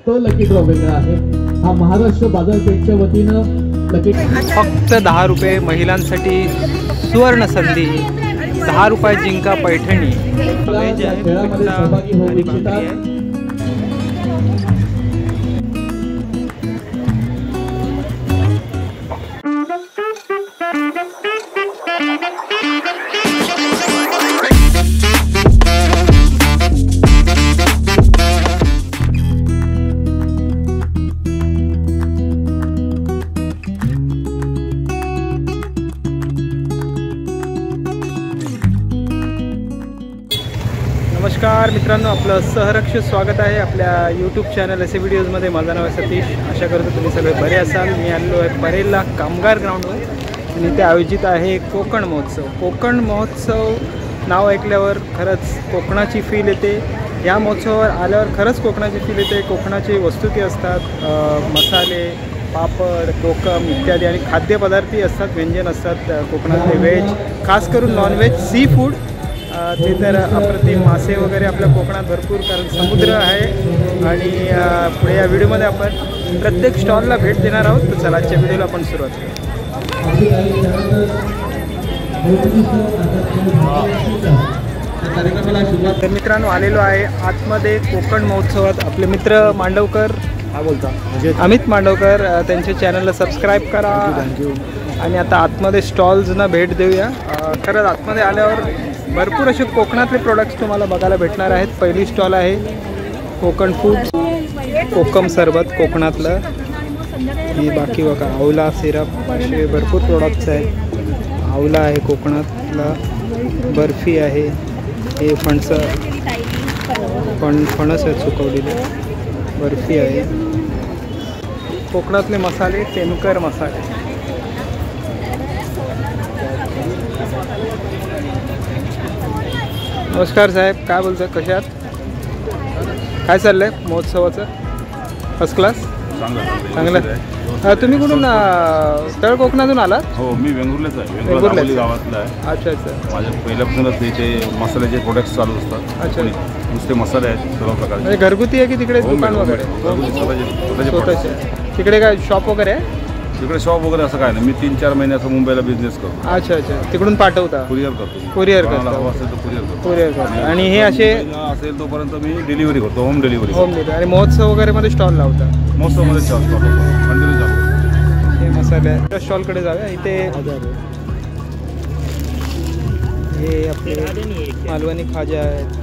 तो lucky draw वेगळा आहे। हा महाराष्ट्र बाजारपेठच्या वतीनं लकी फक्त 10 रुपये महिलांसाठी सुवर्ण संधी, 10 रुपये जिंका पैठणी। खेळामध्ये सहभागी होऊ इच्छितात नमस्कार मित्रांनो, आपलं सहर्ष स्वागत आहे आपल्या यूट्यूब चॅनल असे व्हिडिओजमध्ये। माझं नाव आहे सतीश। आशा करतो तुम्ही सगळे बरे असाल। मी आलो आहे परेलला कामगार ग्राउंडवर आणि इथे आयोजित आहे कोकण महोत्सव। कोकण महोत्सव नाव ऐकल्यावर खरंच कोकणाची फील येते। या महोत्सवावर आल्यावर खरंच कोकणाची फील येते। कोकणाची वस्तू ती असतात, मसाले, पापड, कोकम इत्यादी आणि खाद्यपदार्थही असतात, व्यंजन असतात कोकणातले। व्हेज, खास करून नॉनव्हेज, सी फूड ते तर अप्रतिम। मासे वगैरे आपल्या कोकणात भरपूर, कारण समुद्र आहे। आणि पुढे या व्हिडिओमध्ये आपण प्रत्येक स्टॉलला भेट देणार आहोत। तर चला आजच्या व्हिडिओला आपण सुरुवात करू। तर मित्रांनो, आलेलो आहे आतमध्ये कोकण महोत्सवात। आपले मित्र मांडवकर, हा बोलता अमित मांडवकर, त्यांच्या चॅनलला सबस्क्राईब करा आणि आता आतमध्ये स्टॉल्सना भेट देऊया। खरंच आतमध्ये आल्यावर भरपूर असे कोकणातले प्रोडक्ट्स तुम्हाला बघायला भेटणार आहेत। पहिली स्टॉल आहे कोकण फूड, कोकम सरबत कोकणातलं। ही बाकी बघा आवला सिरप, असे भरपूर प्रोडक्ट्स आहेत। आवला आहे कोकणातला, बर्फी आहे, हे फणस आहेत सुकवलेले, बर्फी आहे। कोकणातले मसाले, टेमकर मसाले। नमस्कार साहेब, काय बोलतात, कशात काय चाललंय महोत्सवाचं? फर्स्ट क्लास, चांगलं। तुम्ही कुठून, तळ कोकणातून आलात? हो, मी वेंगुर्ल्याचा आहे, वेंगुर्ला गावातला आहे। अच्छा अच्छा। माझ्या पहिल्यापासूनच इथे मसाल्याचे प्रोडक्ट्स चालू असतात। अच्छा, नुसते मसाले आहेत सर्व प्रकारचे। म्हणजे घरगुती आहे की तिकडे दुकान वगैरे? स्वतःचे। तिकडे काय शॉप वगैरे आहे? तिकडे शॉप वगैरे असं काय नाही, मी 3-4 महिन्याचा मुंबईला बिझनेस करतो। अच्छा अच्छा, तिकडून पाठवता? कुरिअर करतो। कुरिअर करतो असेल तर कुरिअर करतो। आणि हे असे असेल तोपर्यंत मी डिलिव्हरी करतो, होम डिलिव्हरी। आणि महोत्सव वगैरे मध्ये स्टॉल लावता? महोत्सवमध्ये स्टॉल कंटिन्यू चालू। हे मसाले आहेत। त्या स्टॉलकडे जाऊया। इथे हे आपले मालवणी खाजा आहेत।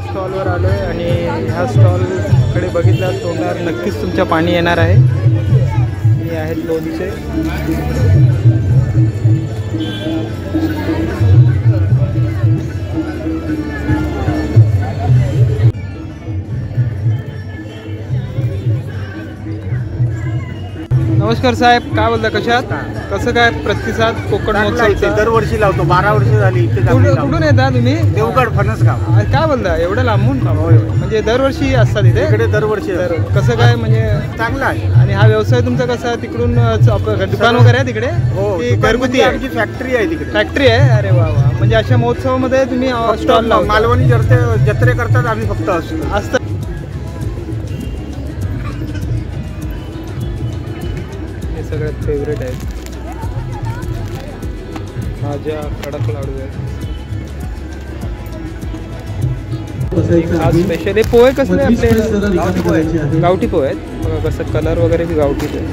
स्टॉलवर आलो आहे आणि ह्या स्टॉलकडे बघितलं तोंडावर नक्कीच तुमच्या पाणी येणार आहे। हे आहेत लोणचे, नमस्कार साहेब, काय बोलता, कशात कसं काय प्रतिसाद कोकण महोत्सवाचा? दरवर्षी लावतो, 12 वर्ष झाली। कुठून येता तुम्ही? देवगड, फणसगाव। काय बोलता, एवढं लांबून? म्हणजे दरवर्षी असतात इथे? इकडे दरवर्षी। कसं काय म्हणजे? चांगला आहे। आणि हा व्यवसाय तुमचा कसा? तिकडून दुकान वगैरे आहे तिकडे? हो, घरगुती आहे? आमची फॅक्टरी आहे तिकडे। फॅक्टरी आहे? अरे वा वा। म्हणजे अशा महोत्सवामध्ये तुम्ही स्टॉल लावता? मालवणी जत्रे करतात, आम्ही फक्त असतं। सगळ्यात फेवरेट आहेत भाज्या, कडक लाडू आहेत। स्पेशल हे पोहे कसले आपले? गावठी पोहे आहेत बघा, कसं कलर वगैरे बी गावठीच आहे।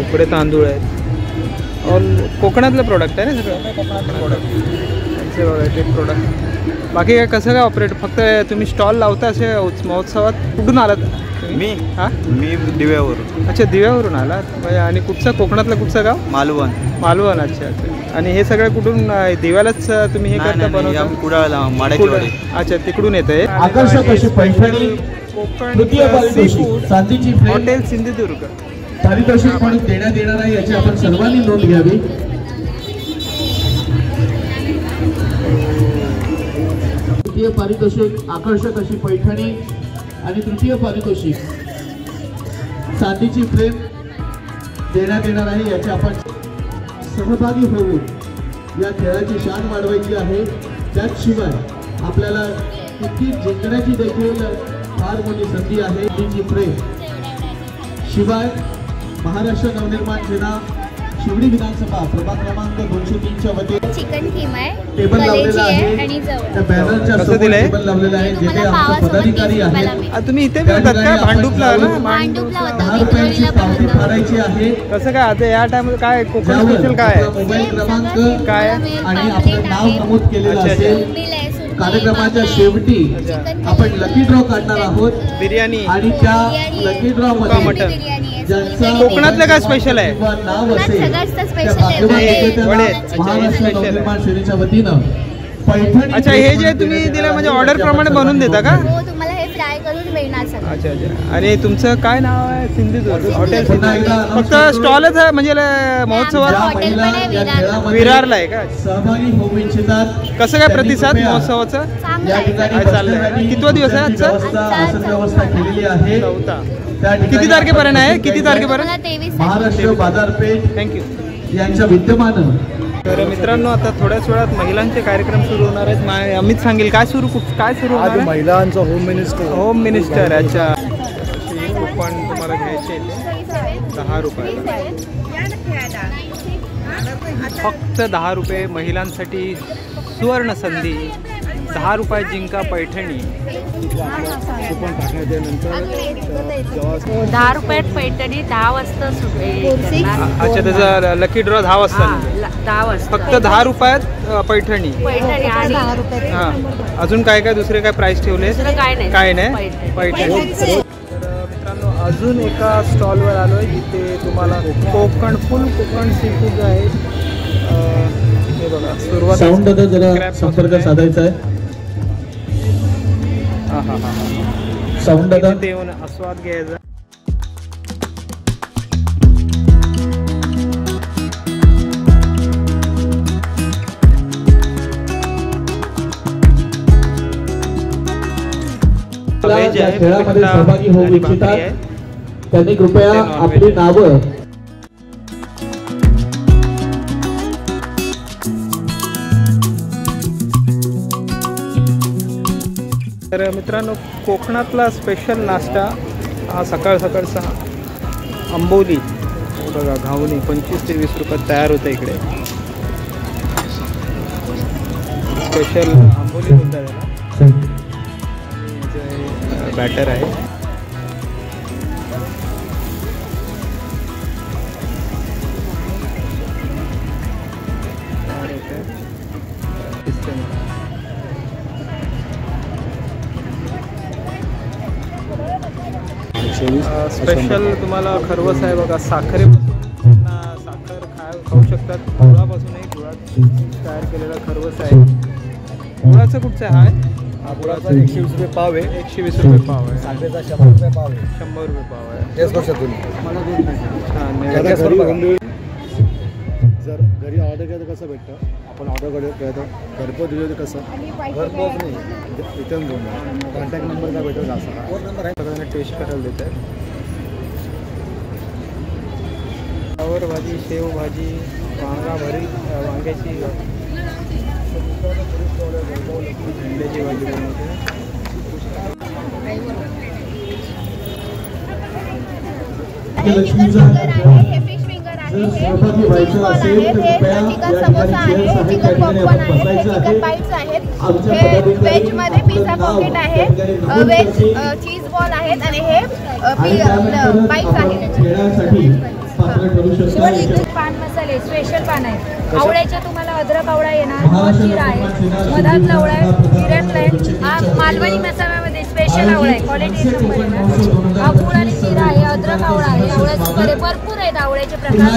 उकडे तांदूळ आहेत और कोकणातलं प्रोडक्ट आहे ना सगळं? कोकणातलं प्रोडक्ट त्यांचे बघा ते प्रोडक्ट। बाकी काय कसं काय ऑपरेट? फक्त तुम्ही स्टॉल लावता असे महोत्सवात? कुठून आलात मी? हां, मी दिव्यावरून। अच्छा, दिव्यावरून आलात? आणि कुठचं, कोकणातलं कुठचं गाव? मालवण। मालवण, अच्छा अच्छा। आणि हे सगळं कुठून दिव्यालाच तुम्ही हे करता, बनवता? कुडाळला, अच्छा, तिकडून येतंय। आकर्षक अशी पैठणी, कोकण तृतीय पारितोषिक चांदीची फ्रेम हॉटेल सिंधुदुर्ग पारितोषिक म्हणून देण्यात येणार आहे, याची आपण सर्वांनी नोंद घ्यावी। तृतीय पारितोषिक आकर्षक अशी पैठणी आणि तृतीय पारितोषिक चांदीची फ्रेम देण्यात येणार आहे, याची आपण सहभागी होऊन या खेळाची शान वाढवायची आहे. त्याचशिवाय आपल्याला तिकीट जिंकण्याची देखील फार मोठी संधी आहे. तिची प्रेम शिवाय महाराष्ट्र नवनिर्माण सेना शिवडी विधानसभा प्रभाग क्रमांक 203च्या वतीने चिकन किमा आहे, टेबल कलेजी लावलेला आहे आहे. आणि जवळ. त्या बॅनरच्या कसं समोर दिलंय? टेबल लावलेला आहे, जिथे तुम्हाला आमचे पावासोबत पदाधिकारी 20 रुपयाला आहेत. मिळेल. तुम्ही इथे मिळतात का भांडूपला ना? भांडूपला होतं, 10 रुपयांची विक्रोळीला पण पावती होतं. फाडायची आहे. कसं काय आता या टाइम काय कोकण ज्यावर स्पेशल काय आपला आहे? मोबाईल क्रमांक काय? आणि आपलं नाव नमूद केलेलं अच्छा, अच्छा. असेल. सुरमई आहे, सुरमई, कार्यक्रमाच्या बांगडा आहे. शेवटी चिकन आपण कलेजी, लकी ड्रॉ काढणार आहोत बिर्याणी आणि त्या बिर्याणी लकी ड्रॉ सुका मध्ये मटण. बिर्याणी आहे, ज्यांचा सुरमई कोकणातलं काय स्पेशल आहे? किंवा नाव कोकणात असेल सगळ्यात त्या स्पेशल आहे. भाग्यवान वडे. विजेत्याला वडे. अच्छा, महाराष्ट्र हे special आहे. नवनिर्माण सेनेच्या वतीनं पैठणी अच्छा, हे जे तुम्ही दिलं म्हणजे ऑर्डर प्रमाणे बनवून देता का? हो, तुम्हाला हे फ्राय करून मिळणार सगळं. अच्छा अच्छा. आणि तुमचं काय नाव आहे? सिंधुदुर्ग हॉटेल पुन्हा एकदा सिंधुदुर्ग. announce फक्त करतो. स्टॉलच आहे म्हणजे महोत्सवात ज्या हॉटेल पण महिला आहे या विरारला. खेळामध्ये विरारला आहे का? सहभागी होऊ इच्छितात कसं काय त्यांनी प्रतिसाद कृपया महोत्सवाचा? चांगलं या आहे. ठिकाणी काय चाललंय? बसण्यासाठी कितवा दिवस आहे आजचा? व्यवस्था, आजचा आसन व्यवस्था केलेली आहे. चौथा. त्या ठिकाणी किती तारखेपर्यंत आहे? आपण किती तारखेपर्यंत? तुम्हाला 23 महाराष्ट्र बाजारपेठ थँक्यू. यांच्या विद्यमानं तर मित्रांनो, आता थोड्याच वेळात महिलांचे कार्यक्रम सुरू होणार आहेत. अमित सांगेल काय सुरू होणार आहे? महिलांचा होम मिनिस्टर होम मिनिस्टर. अच्छा. पण तुम्हाला घ्यायचे 10 रुपयाला, फक्त 10 रुपये. महिलांसाठी सुवर्ण संधी. 10 रुपये जिंका पैठणी. 10 रुपयात पैठणी 10 वाजता सुटेल. अच्छा, त्याचा लकी ड्रॉ 10 वाजता. 10 वाजता फक्त 10 रुपयात पैठणी. पैठणी आणि हां, अजून काय काय दुसरे काय प्राइस ठेवले? दुसरं काय नाही. काय नाही, पैठणी. तर मित्रांनो, अजून एका स्टॉलवर आलो आहे जिथे तुम्हाला फुल कोकण सी फूड आहे. हे बघा, सुरुवात साऊंड दादा जरा Scrap संपर्क पासून साधायचा आहे. हां हां हां. साऊंड दादा तिथे येऊन आस्वाद घ्यायचा. व्हेज या आहे, खेळामध्ये पिठा सहभागी होऊ आणि भाकरी इच्छितात आहे. त्यांनी कृपया ते non-veg आपली आहे. नावं तर मित्रांनो, कोकणातला स्पेशल नाश्ता हा सकाळ सकाळचा आंबोली. हे बघा, घावणी 25 ते 20 रुपयात तयार होतं इकडे. स्पेशल आंबोली बोलतात त्याला. बॅटर आहे. स्पेशल तुम्हाला खरवस आहे बघा. साखरेपासून साखर खाऊ शकतात. गुळापासूनही गुळात तयार केलेला खरवस आहे. गुळाचं कुठचं आहे? हा गुळाचा 120 रुपये पाव आहे. 120 रुपये पाव आहे. साखरेचा 100 रुपये पाव आहे. 100 रुपये पाव आहे. तेच वर्षातून छान. जर घरी ऑर्डर केलं तर कसं भेटतं? आपण ऑर्डर केलं तर घरपोच दिलं तर कसं? घरपोच नाही, रिटर्न घेऊन कॉन्टॅक्ट नंबर काय भेटेल असा फोन नंबर आहे. सगळ्यांना टेस्ट करायला देत आहे. फ्लावर भाजी, शेव भाजी, वांगा भरीत, वांग्याची अंड्याची भाजी बनवते. लक्ष्मीचा हे फिश फिंगर आहे, जर हे सहभागी चीज व्हायचं बॉल असेल आहे, तर हे कृपया चिकन या समोसा ठिकाणी आहे, chairs आहेत, चिकन त्या ठिकाणी पॉपकॉर्न आपण आहे, हे बसायचं चिकन आहे. बाईट्स आहेत, आमच्या हे पदाधिकारी व्हेज मध्ये पिझ्झा आपलं पॉकेट नाव आहे, त्या ठिकाणी नमूद व्हेज करतील. चीज बॉल आहेत आणि हे आणि त्यानंतर बाईट्स आपण आहेत. खेळासाठी पात्र ठरू शकता. पान मसाले स्पेशल पान आहे. आवळ्याच्या तुम्हाला अद्रक आवळा येणार, महाराष्ट्र जीरा आहे, नवनिर्माण सेना मधातला आवळा आहे, शिवडी जिऱ्यातला आहे. हा विधानसभा मालवणी मसाल्यामध्ये स्पेशल आवळा आहे, क्वालिटी आयोजित नंबर येणार. कोकण हा गुळ आणि जीरा आहे, अद्रक आवळा आहे, आवळ्याचे सुपारी भरपूर आहेत. आवळ्याचे प्रकार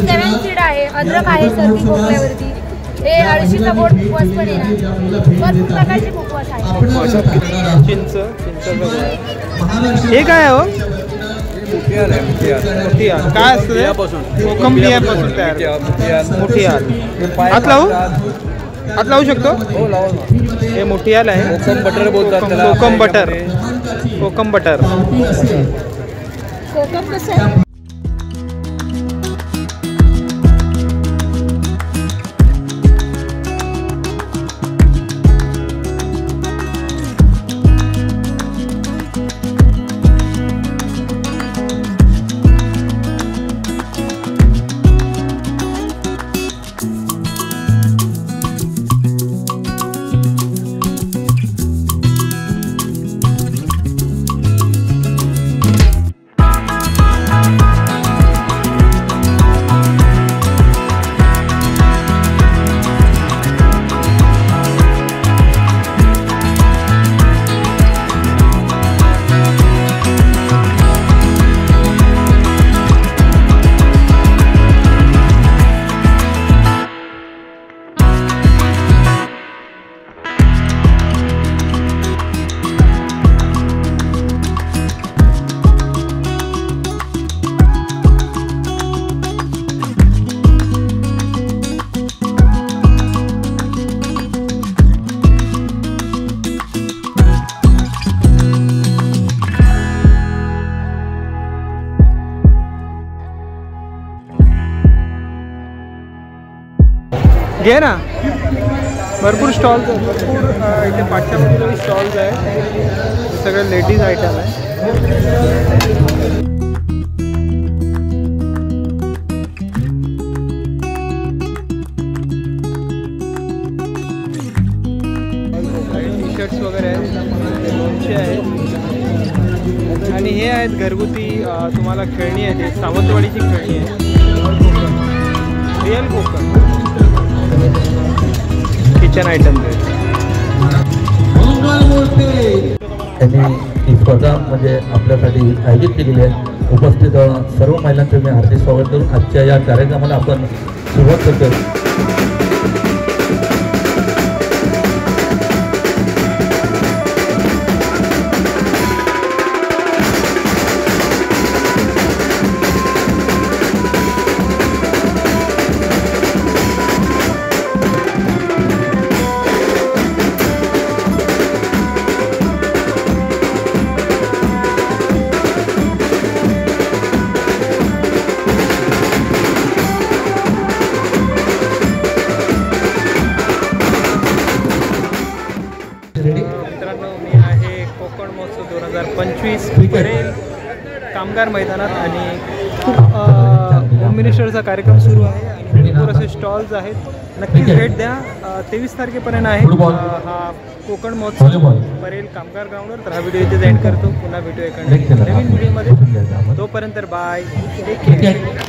7 सीड आहे, अद्रक आहे सर्दी खोकल्यावरती. हे अळशीचा गोड मुखवास पण येणार. भरपूर प्रकारचे मुखवास आहेत. चिंचाचं गोळा. हे काय आहे हो? मोठियाल. काय असतं ते? कोकम बियापासून तयार. मोठियाल. हात लावू शकतो? हो लावा ना. हे मोठियाल आहे. कोकम बटर बोलतात त्याला. कोकम बटर. कोकम बटर. पावती असेल कोकम कसं आहे? घे ना. भरपूर स्टॉल्स आहेत, भरपूर इथे पाठच्या बाजूला स्टॉल्स आहेत, सगळे लेडीज आयटम आहे. टी शर्ट्स वगैरे आहेत, लोणचे आहेत आणि हे आहेत घरगुती तुम्हाला खेळणी आहे. ते सावंतवाडीची खेळणी आहे, रिअल कोकण किचन आयटम. त्यांनी ही स्पर्धा म्हणजे आपल्यासाठी आयोजित केलेली आहे. उपस्थित सर्व महिलांचं मी हार्दिक स्वागत करून आजच्या या कार्यक्रमाला आपण सुरुवात करतो. मित्रांनो, मी आहे कोकण महोत्सव 2025 परेल कामगार मैदानात आणि खूप होम मिनिस्टरचा कार्यक्रम सुरू आहे आणि भरपूर असे स्टॉल्स आहेत. नक्कीच भेट द्या. 23 तारखेपर्यंत आहे हा कोकण महोत्सव परेल कामगार ग्राउंडवर. तर हा व्हिडिओ इथे एंड करतो. पुन्हा भेटूया एका नवीन व्हिडिओमध्ये. तोपर्यंत बाय, टेक केअर.